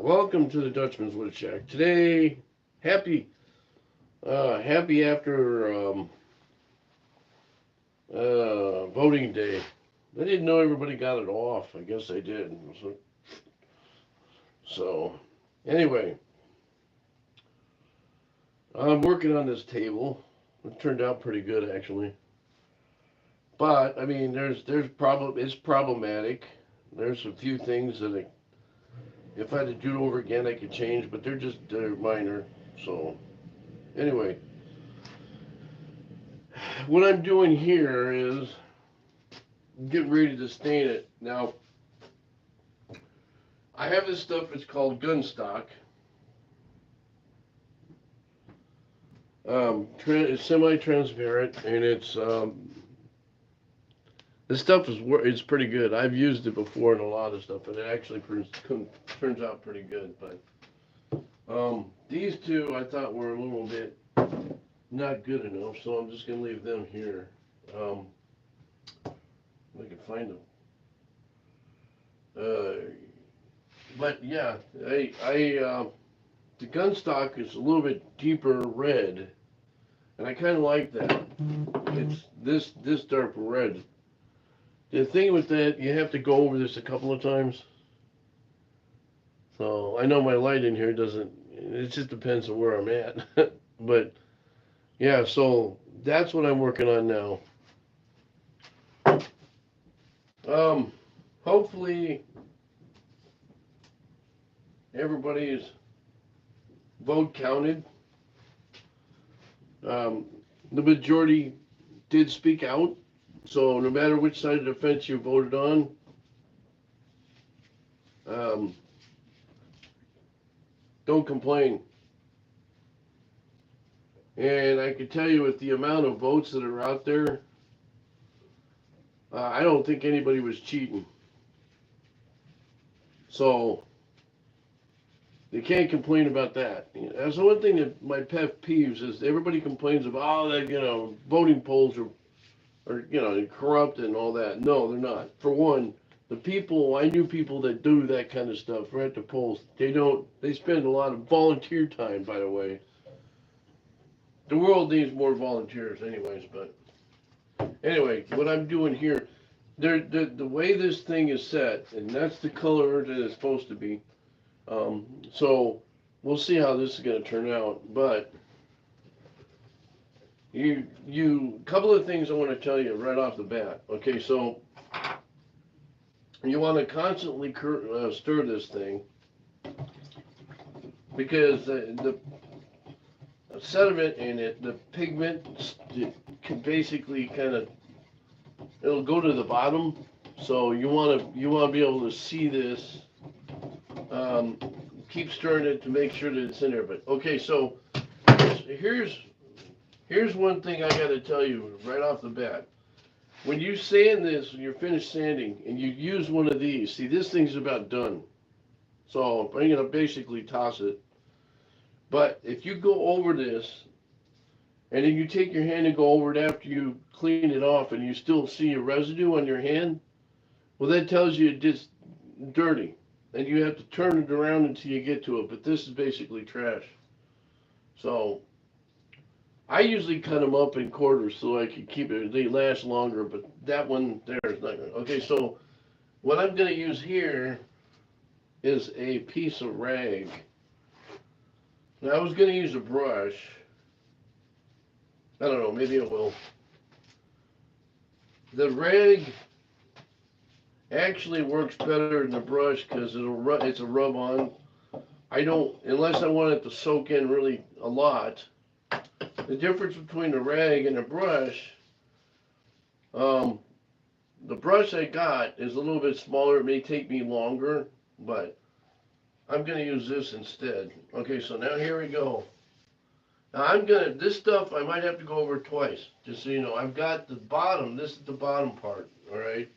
Welcome to the Dutchman's Wood Shack. Today, happy, happy after voting day. I didn't know everybody got it off. I guess they did. So, anyway, I'm working on this table. It turned out pretty good actually. But I mean, it's problematic. There's a few things that if I had to do it over again, I could change, but they're minor. So anyway, what I'm doing here is getting ready to stain it. Now, I have this stuff. It's called gun stock. It's semi-transparent, and this stuff it's pretty good. I've used it before in a lot of stuff, and it actually turns out pretty good. But these two I thought were a little bit not good enough, so I'm just gonna leave them here. If I can find them. But yeah, the gun stock is a little bit deeper red, and I kind of like that. It's this dark red. The thing with that, you have to go over this a couple of times. So I know my light in here doesn't. It just depends on where I'm at. But yeah, so that's what I'm working on now. Hopefully everybody's vote counted. The majority did speak out, so no matter which side of the fence you voted on, don't complain. And I can tell you with the amount of votes that are out there, I don't think anybody was cheating. So they can't complain about that. That's the one thing that my pet peeves is everybody complains about, oh, that, voting polls are corrupt and all that. No, they're not. For one, I knew people that do that kind of stuff right at the polls. They spend a lot of volunteer time, by the way. The world needs more volunteers anyways, but anyway, what I'm doing here, the way this thing is set, and that's the color that it's supposed to be. So we'll see how this is going to turn out. But couple of things I want to tell you right off the bat. Okay, so you want to constantly stir this thing because the sediment in it, the pigment, can basically it'll go to the bottom. So you want to be able to see this. Keep stirring it to make sure that it's in there. But okay, so here's one thing I got to tell you right off the bat. When you sand this, when you're finished sanding, and you use one of these, see, this thing's about done. So I'm going to basically toss it. But if you go over this, and then you take your hand and go over it after you clean it off, and you still see a residue on your hand, well, that tells you it's just dirty. And you have to turn it around until you get to it. But this is basically trash. So I usually cut them up in quarters so I can keep it. They last longer. But that one there is not good. Okay, so what I'm going to use here is a piece of rag. Now I was going to use a brush. I don't know. Maybe I will. The rag actually works better than the brush because it's a rub on. I don't, unless I want it to soak in really a lot. The difference between the rag and the brush, the brush I got is a little bit smaller. It may take me longer, but I'm going to use this instead. Okay, so now here we go. Now this stuff I might have to go over twice, just so you know. I've got the bottom, this is the bottom part, all right?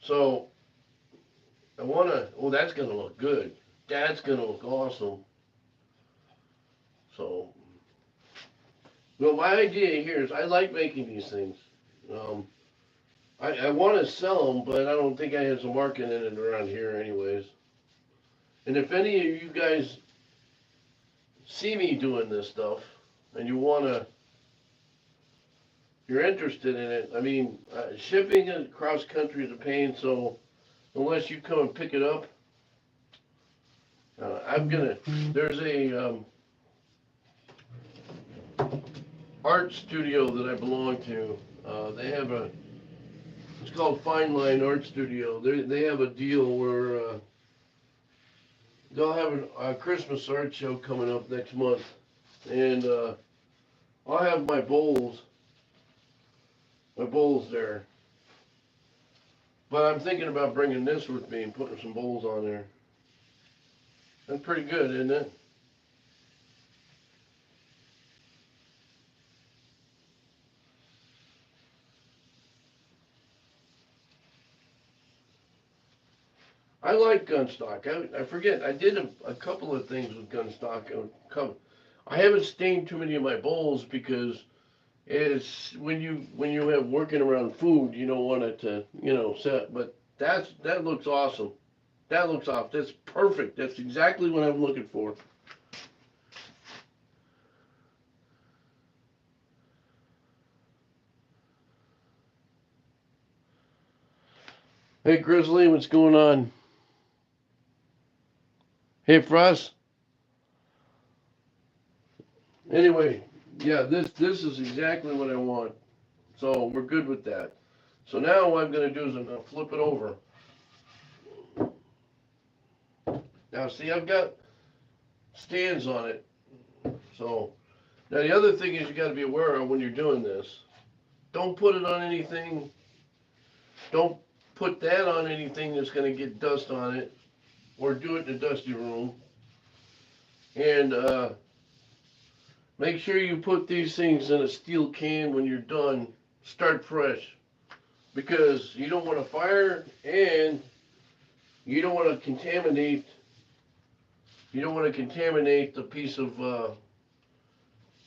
So, that's going to look good. That's going to look awesome. So, well, my idea here is I like making these things. I want to sell them, but I don't think I have some market in it around here anyways. And if any of you guys see me doing this stuff and you're interested in it, I mean, shipping across country is a pain, so unless you come and pick it up, there's a art studio that I belong to. They have it's called Fine Line Art Studio. They have a deal where they'll have a Christmas art show coming up next month, and I'll have my bowls there. But I'm thinking about bringing this with me and putting some bowls on there. That's pretty good, isn't it? I like gunstock. I forget, I did a couple of things with gunstock. I haven't stained too many of my bowls because it's when you have working around food, you don't want it to, set. But that looks awesome. That looks awesome. That's perfect. That's exactly what I'm looking for. Hey Grizzly, what's going on? Hey Frost. Anyway, yeah, this is exactly what I want. So we're good with that. So now what I'm going to do is I'm going to flip it over. Now see, I've got stands on it. So now the other thing is you got to be aware of when you're doing this. Don't put it on anything. Don't put that on anything that's going to get dust on it, or do it in a dusty room. And make sure you put these things in a steel can when you're done. Start fresh, because you don't want to fire and you don't want to contaminate. You don't want to contaminate the piece of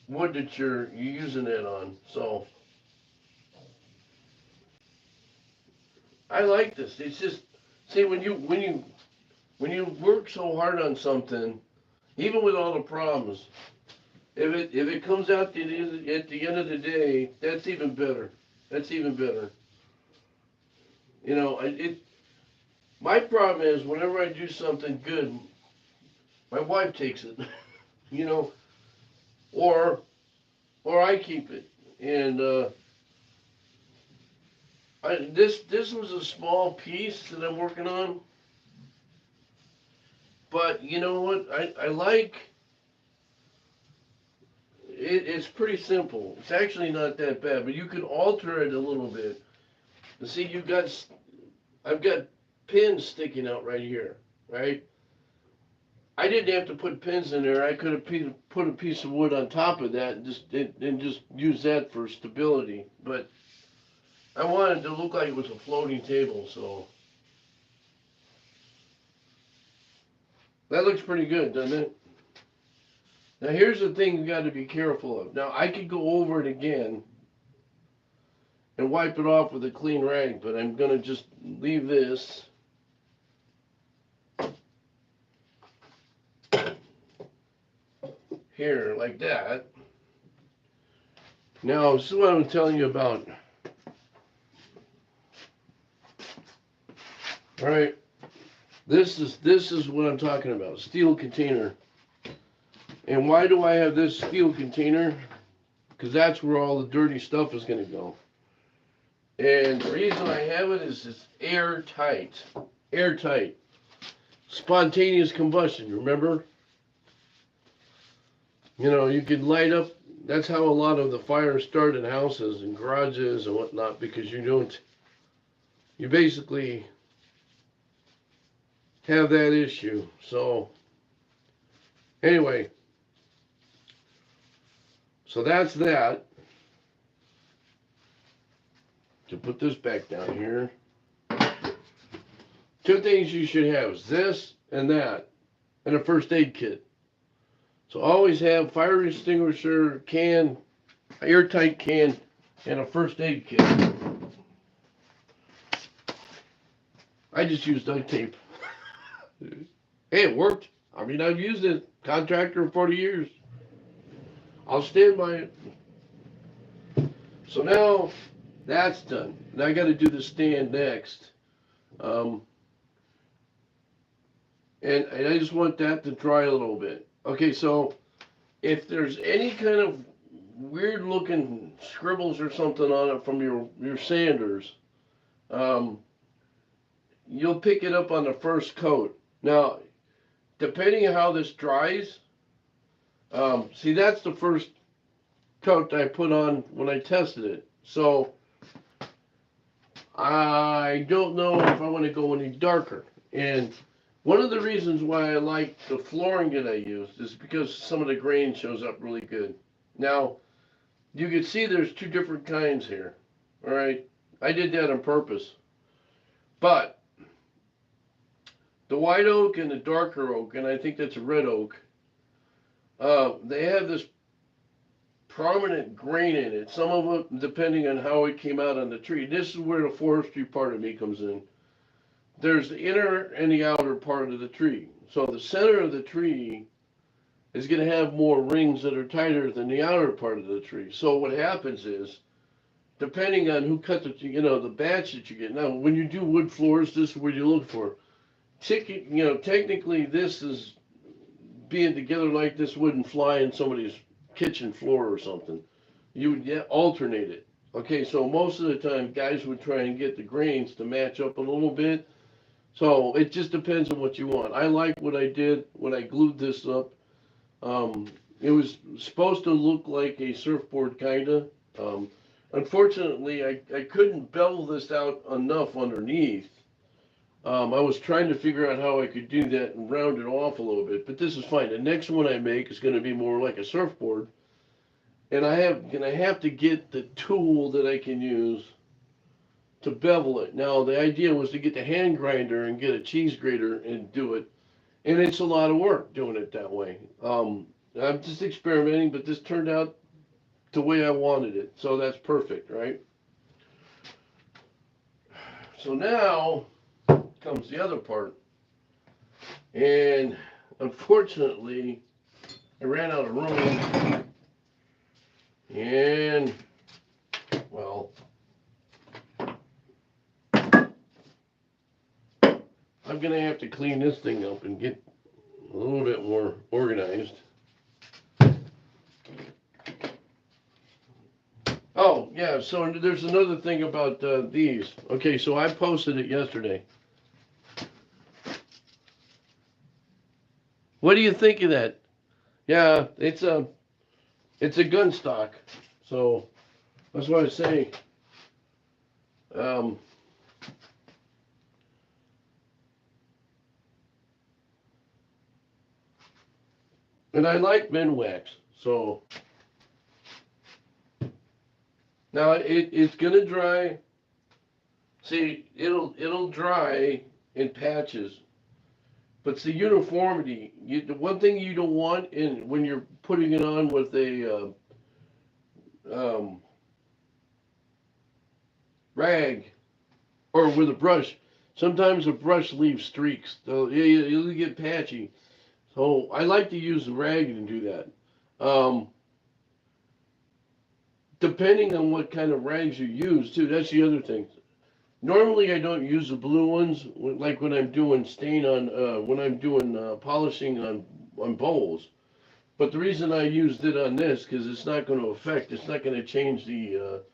wood that you're using it on. So I like this. It's just, see, when you work so hard on something, even with all the problems, if it comes out at the end of the day, that's even better. That's even better. My problem is whenever I do something good, my wife takes it, you know, or I keep it. And this was a small piece that I'm working on, but you know what? I like it. It's pretty simple. It's actually not that bad, but you can alter it a little bit. You see, I've got pins sticking out right here, right? I didn't have to put pins in there. I could have put a piece of wood on top of that and just use that for stability. But I wanted it to look like it was a floating table, so that looks pretty good, doesn't it? Now here's the thing you got to be careful of. Now I could go over it again and wipe it off with a clean rag, but I'm gonna just leave this. Here, like that. Now, this is what I'm telling you about. All right, this is what I'm talking about. Steel container. And why do I have this steel container? Because that's where all the dirty stuff is going to go. And the reason I have it is it's airtight. Airtight. Spontaneous combustion, remember? You could light up. That's how a lot of the fires start in houses and garages and whatnot, because you basically have that issue. So, anyway, so that's that. To put this back down here. Two things you should have is this and that, and a first aid kit. So always have fire extinguisher can, airtight can, and a first aid kit. I just use duct tape. Hey, it worked. I mean, I've used it. Contractor for 40 years. I'll stand by it. So now that's done. Now I got to do the stand next. Um, and I just want that to dry a little bit. Okay, so if there's any kind of weird looking scribbles or something on it from your sanders, um, you'll pick it up on the first coat. Now, depending on how this dries, see, that's the first coat I put on when I tested it. So I don't know if I want to go any darker. And one of the reasons why I like the flooring that I used is because some of the grain shows up really good. Now, you can see there's two different kinds here. All right, I did that on purpose. But the white oak and the darker oak, and I think that's a red oak, they have this prominent grain in it. Some of it depending on how it came out on the tree. This is where the forestry part of me comes in. There's the inner and the outer part of the tree. So the center of the tree is going to have more rings that are tighter than the outer part of the tree. So what happens is, depending on who cut the batch that you get. Now, when you do wood floors, this is what you look for. Technically, this is being together like this wouldn't fly in somebody's kitchen floor or something. You would alternate it. Okay, so most of the time, guys would try and get the grains to match up a little bit. So it just depends on what you want. I like what I did when I glued this up. It was supposed to look like a surfboard, kinda. Unfortunately, I couldn't bevel this out enough underneath. I was trying to figure out how I could do that and round it off a little bit, but this is fine. The next one I make is going to be more like a surfboard, and I have to get the tool that I can use to bevel it. Now, the idea was to get the hand grinder and get a cheese grater and do it, and it's a lot of work doing it that way. I'm just experimenting, but this turned out the way I wanted it, so that's perfect, right? So now comes the other part, and unfortunately, I ran out of room, and well, I'm gonna have to clean this thing up and get a little bit more organized. Oh, yeah, so there's another thing about these. Okay, so I posted it yesterday. What do you think of that? Yeah, it's a gun stock. So that's what I say. Um, and I like Minwax. So now it's gonna dry. See, it'll dry in patches. But it's the uniformity. The one thing you don't want in when you're putting it on with a rag or with a brush, sometimes a brush leaves streaks. So you'll get patchy. So I like to use the rag and do that. Depending on what kind of rags you use too. That's the other thing. Normally I don't use the blue ones, like when I'm doing when I'm doing polishing on bowls. But the reason I used it on this, because it's not going to it's not going to change it's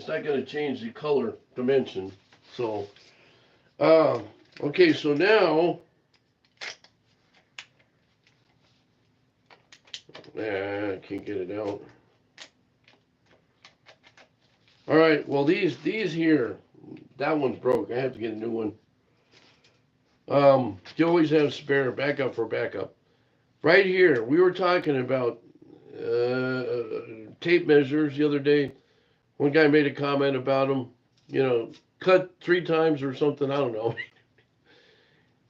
not going to change the color dimension. So, uh, okay, so now, I can't get it out. All right, well these here, that one's broke. I have to get a new one. You always have spare backup for backup. Right here, we were talking about tape measures the other day. One guy made a comment about them, cut 3 times or something. I don't know.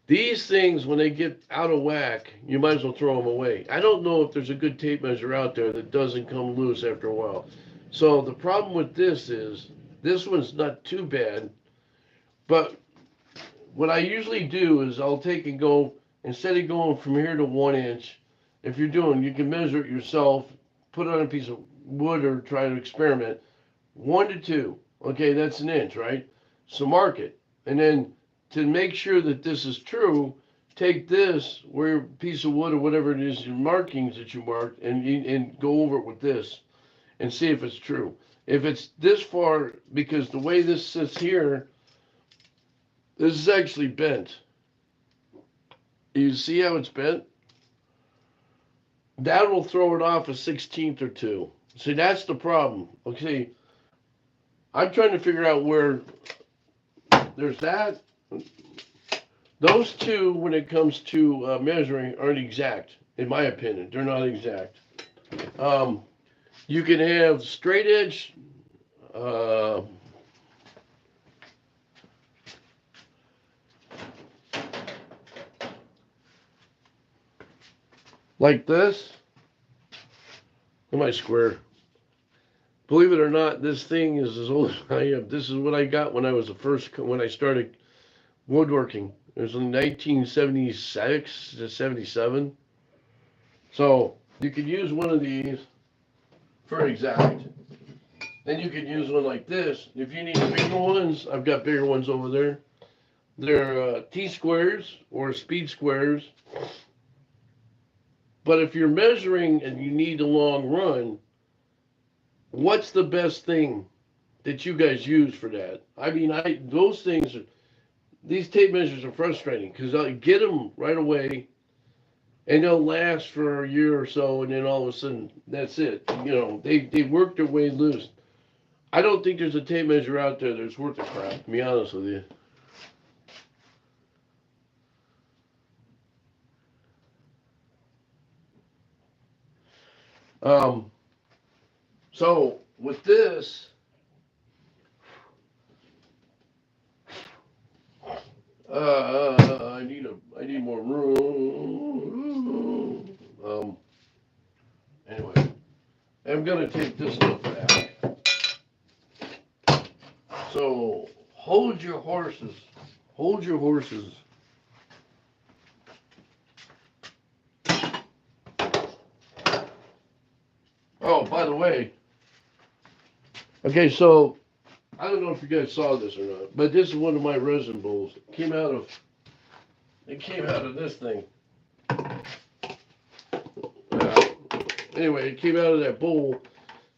These things, when they get out of whack, you might as well throw them away. I don't know if there's a good tape measure out there that doesn't come loose after a while. So the problem with this is, this one's not too bad, but what I usually do is I'll take and go, instead of going from here to 1 inch, if you're doing, you can measure it yourself, put it on a piece of wood or try to experiment. 1 to 2. Okay, that's an inch, right? So mark it. And then to make sure that this is true, take this, where piece of wood or whatever it is, your markings that you marked, and go over it with this and see if it's true. If it's this far, because the way this sits here, this is actually bent. You see how it's bent? That will throw it off a 16th or two. See, that's the problem. Okay, I'm trying to figure out where there's that. Those two, when it comes to measuring, aren't exact, in my opinion. They're not exact. Um, you can have straight edge. Uh, like this. Am I square? Believe it or not, this thing is as old as I am. This is what I got when I was when I started woodworking. It was in 1976 to 77. So you could use one of these for exact. Then you could use one like this. If you need bigger ones, I've got bigger ones over there. They're T-squares or speed squares. But if you're measuring and you need a long run, what's the best thing that you guys use for that? I mean, those things are, these tape measures are frustrating because I get them right away and they'll last for a year or so, and then all of a sudden that's it. You know, they work their way loose. I don't think there's a tape measure out there that's worth the crap, to be honest with you. So with this, I need more room. Anyway, I'm gonna take this stuff back. So hold your horses. Hold your horses. Oh, by the way, okay, so I don't know if you guys saw this or not, but this is one of my resin bowls. It came out of this thing. Anyway, it came out of that bowl.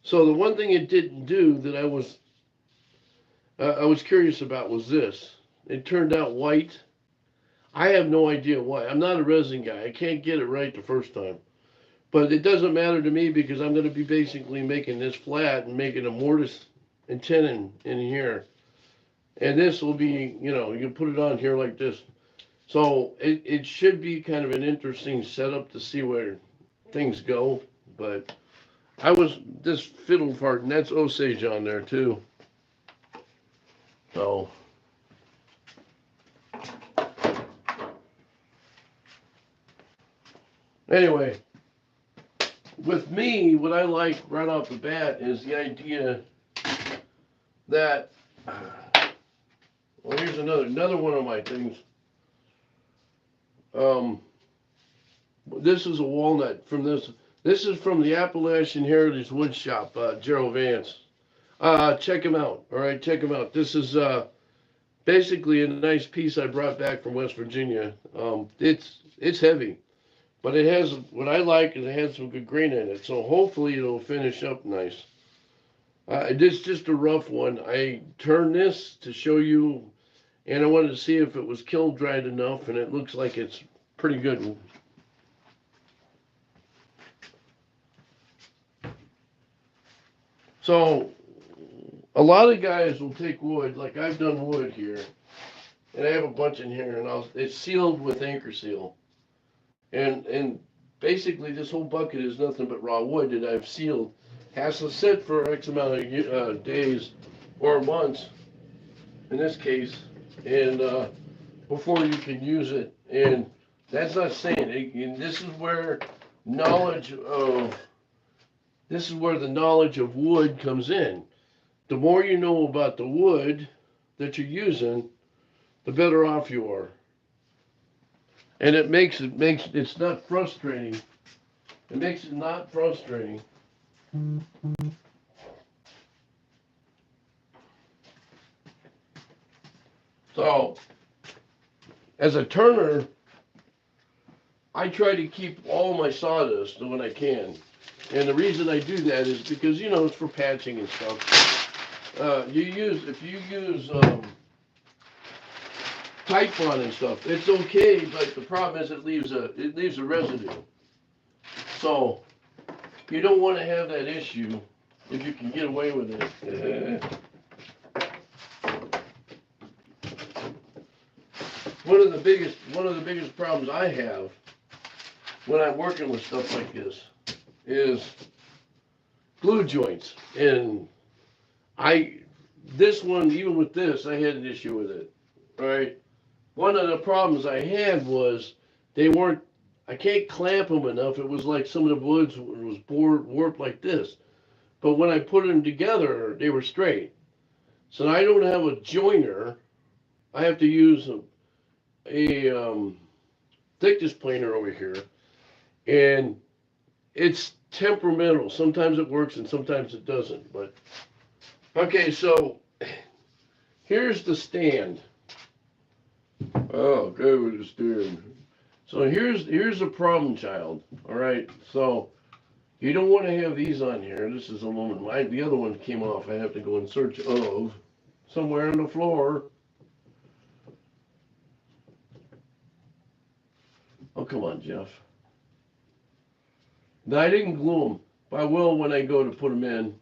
So the one thing it didn't do that I was curious about was this. It turned out white. I have no idea why. I'm not a resin guy. I can't get it right the first time. But it doesn't matter to me because I'm going to be basically making this flat and making a mortise and tenon in here. And this will be, you know, you can put it on here like this. So it should be kind of an interesting setup to see where things go. But this fiddle part, and that's Osage on there too. So. Anyway, with me, what I like right off the bat is the idea that, well, here's another one of my things. This is a walnut from this. This is from the Appalachian Heritage Wood Shop, Gerald Vance. Check him out. All right, check him out. This is basically a nice piece I brought back from West Virginia. It's heavy. But it has, what I like is it has some good grain in it. So hopefully it'll finish up nice. This is just a rough one. I turned this to show you, and I wanted to see if it was kiln dried enough, and it looks like it's pretty good. So a lot of guys will take wood, like I've done wood here, and I have a bunch in here, and it's sealed with anchor seal. And basically this whole bucket is nothing but raw wood that I've sealed. Has to sit for X amount of days or months, in this case, and before you can use it. And that's not saying it, and this is where the knowledge of wood comes in. The more you know about the wood that you're using, the better off you are. And it's not frustrating. It makes it not frustrating. So, as a turner, I try to keep all my sawdust when I can. And the reason I do that is because, it's for patching and stuff. If you use Titebond and stuff, it's okay, but the problem is it leaves a residue. So you don't want to have that issue if you can get away with it. One of the biggest problems I have when I'm working with stuff like this is glue joints. And this one, even with this, I had an issue with it. All right. One of the problems I had was I can't clamp them enough. It was like some of the woods was warped like this. But when I put them together, they were straight. So now I don't have a joiner. I have to use a thickness planer over here. And it's temperamental. Sometimes it works and sometimes it doesn't. But okay, so here's the stand. Oh, okay, with the stand. So here's a problem child. All right, so you don't want to have these on here. This is aluminum. The other one came off. I have to go in search of somewhere on the floor. Oh, come on, Jeff. Now, I didn't glue them, but I will when I go to put them in.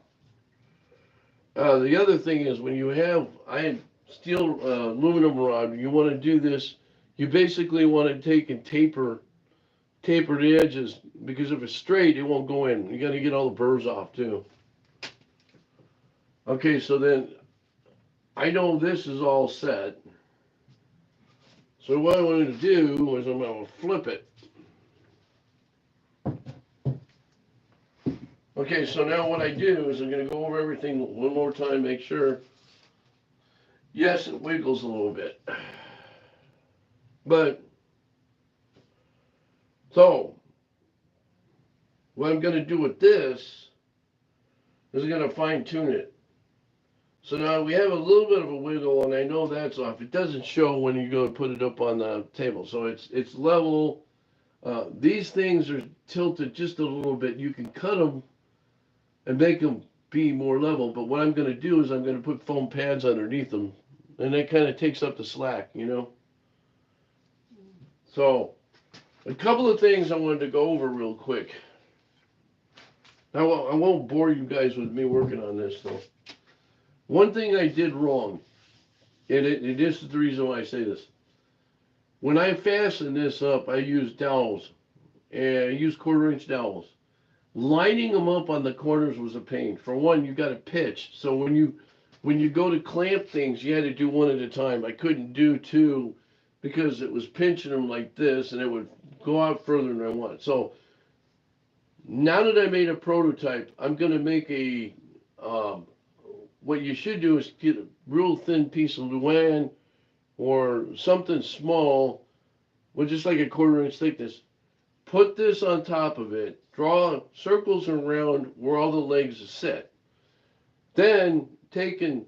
The other thing is when you have steel aluminum rod, you want to do this. You basically want to take and taper the edges, because if it's straight, it won't go in. You got to get all the burrs off too. Okay, so then I know this is all set. So what I wanted to do is I'm going to flip it. Okay, so now what I do is I'm going to go over everything one more time, make sure. Yes, it wiggles a little bit. But, so, what I'm going to do with this is I'm going to fine tune it. So now we have a little bit of a wiggle, and I know that's off. It doesn't show when you go to put it up on the table. So it's level. These things are tilted just a little bit. You can cut them and make them be more level. But what I'm going to do is I'm going to put foam pads underneath them. And that kind of takes up the slack, So, a couple of things I wanted to go over real quick. Now, I won't bore you guys with me working on this, though. One thing I did wrong, and this is the reason why I say this. When I fastened this up, I used dowels, and I used 1/4-inch dowels. Lining them up on the corners was a pain. For one, you got to pitch. So when you go to clamp things, you had to do one at a time. I couldn't do two because it was pinching them like this, and it would go out further than I want. So now that I made a prototype, I'm going to make a. What you should do is get a real thin piece of Luan or something small with just like a 1/4-inch thickness. Put this on top of it. Draw circles around where all the legs are set. Then take and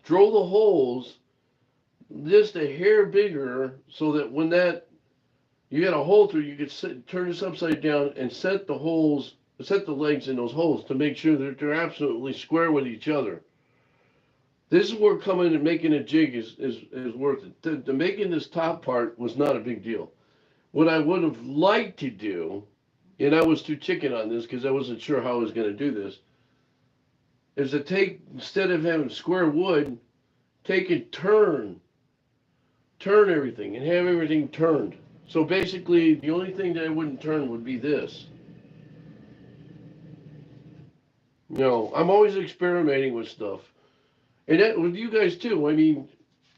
drill the holes just a hair bigger so that when you got a hole through, you could turn this upside down and set the legs in those holes to make sure that they're absolutely square with each other. This is where coming and making a jig is worth it. The making this top part was not a big deal. What I would have liked to do, and I was too chicken on this because I wasn't sure how I was going to do this, is to take, instead of having square wood, take and turn everything and have everything turned. So basically, the only thing that I wouldn't turn would be this. I'm always experimenting with stuff. And that with you guys too. I mean,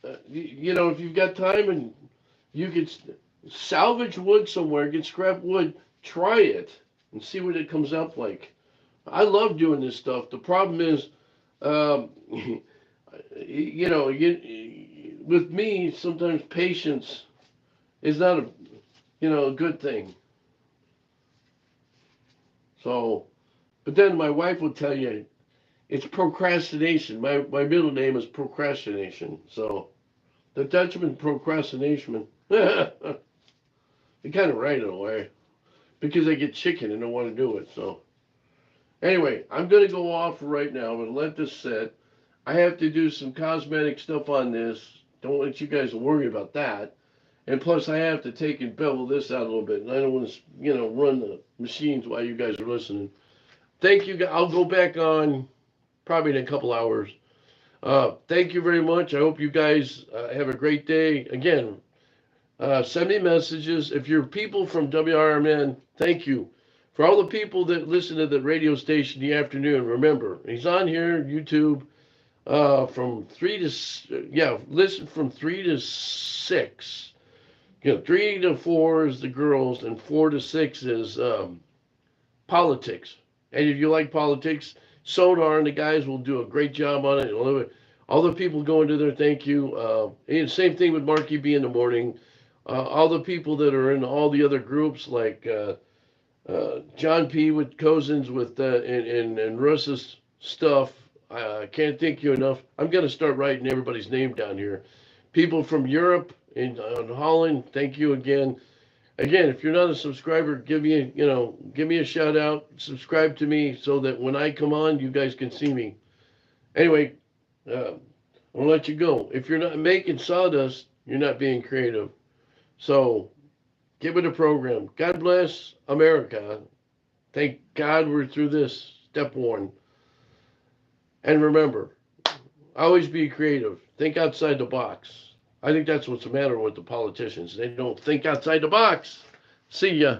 if you've got time and you could salvage wood somewhere, get scrap wood, try it and see what it comes out like. I love doing this stuff. The problem is, with me, sometimes patience is not a good thing. So, but then my wife will tell you it's procrastination. My middle name is procrastination. So the Dutchman procrastination. You're kind of right in a way because I get chicken and don't want to do it. So anyway, I'm gonna go off right now and let this sit. I have to do some cosmetic stuff on this. Don't let you guys worry about that. And plus, I have to take and bevel this out a little bit. And I don't want to, run the machines while you guys are listening. Thank you. I'll go back on probably in a couple hours. Thank you very much. I hope you guys have a great day. Again, send me messages. If you're people from WRMN, thank you. For all the people that listen to the radio station in the afternoon, remember, he's on here, YouTube, from 3 to, listen from 3 to 6. 3 to 4 is the girls, and 4 to 6 is politics. And if you like politics, so darn the guys will do a great job on it. All the people going to there, thank you. And same thing with Marky B in the morning. All the people that are in all the other groups, like John P. with Cousins with and Russ's stuff. I can't thank you enough. I'm going to start writing everybody's name down here. People from Europe and Holland, thank you again. Again, if you're not a subscriber, give me a shout out. Subscribe to me so that when I come on, you guys can see me. Anyway, I'll let you go. If you're not making sawdust, you're not being creative. So, give it a program. God bless America. Thank God we're through this. Step 1. And remember, always be creative. Think outside the box. I think that's what's the matter with the politicians. They don't think outside the box. See ya.